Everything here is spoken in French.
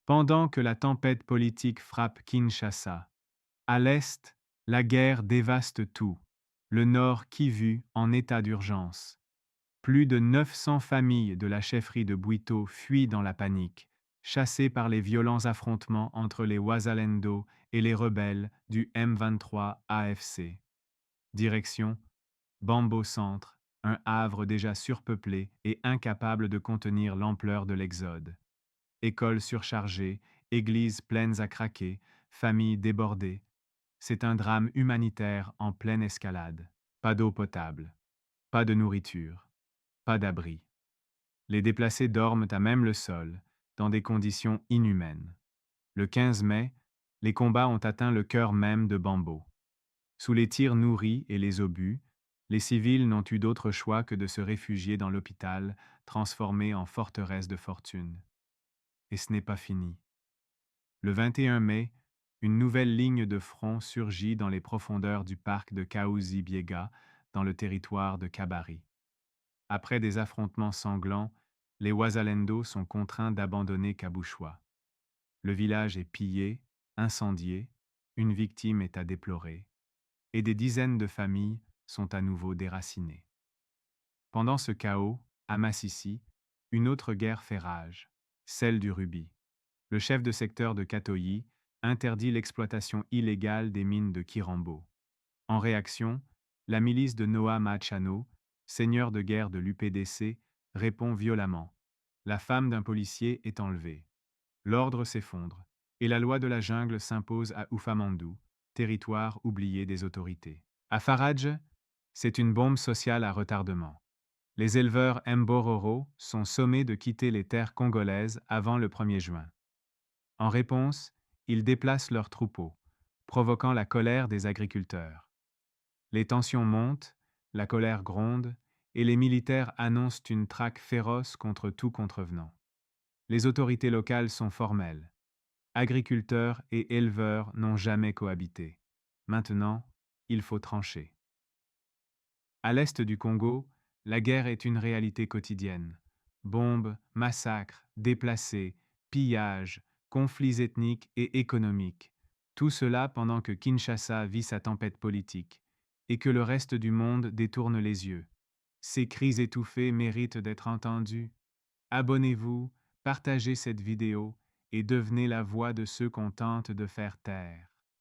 Pendant que la tempête politique frappe Kinshasa, à l'est, la guerre dévaste tout. Le nord Kivu en état d'urgence. Plus de 900 familles de la chefferie de Bwito fuient dans la panique, chassées par les violents affrontements entre les Wazalendo et les rebelles du M23 AFC. Direction Bambo Centre, un havre déjà surpeuplé et incapable de contenir l'ampleur de l'exode. Écoles surchargées, églises pleines à craquer, familles débordées. C'est un drame humanitaire en pleine escalade. Pas d'eau potable, pas de nourriture, pas d'abri. Les déplacés dorment à même le sol, dans des conditions inhumaines. Le 15 mai, les combats ont atteint le cœur même de Bambo. Sous les tirs nourris et les obus, les civils n'ont eu d'autre choix que de se réfugier dans l'hôpital, transformé en forteresse de fortune. Et ce n'est pas fini. Le 21 mai, une nouvelle ligne de front surgit dans les profondeurs du parc de Kaouzi-Biega, dans le territoire de Kabari. Après des affrontements sanglants, les Wazalendo sont contraints d'abandonner Kabouchoua. Le village est pillé, incendié, une victime est à déplorer, et des dizaines de familles sont à nouveau déracinées. Pendant ce chaos, à Massissi, une autre guerre fait rage, celle du rubis. Le chef de secteur de Katoyi interdit l'exploitation illégale des mines de Kirambo. En réaction, la milice de Noah Machano, seigneur de guerre de l'UPDC, répond violemment. La femme d'un policier est enlevée. L'ordre s'effondre, et la loi de la jungle s'impose à Oufamandou, territoire oublié des autorités. À Faradj, c'est une bombe sociale à retardement. Les éleveurs Mbororo sont sommés de quitter les terres congolaises avant le 1er juin. En réponse, ils déplacent leurs troupeaux, provoquant la colère des agriculteurs. Les tensions montent, la colère gronde, et les militaires annoncent une traque féroce contre tout contrevenant. Les autorités locales sont formelles. Agriculteurs et éleveurs n'ont jamais cohabité. Maintenant, il faut trancher. À l'est du Congo, la guerre est une réalité quotidienne. Bombes, massacres, déplacés, pillages, conflits ethniques et économiques. Tout cela pendant que Kinshasa vit sa tempête politique et que le reste du monde détourne les yeux. Ces cris étouffés méritent d'être entendus. Abonnez-vous, partagez cette vidéo et devenez la voix de ceux qu'on tente de faire taire.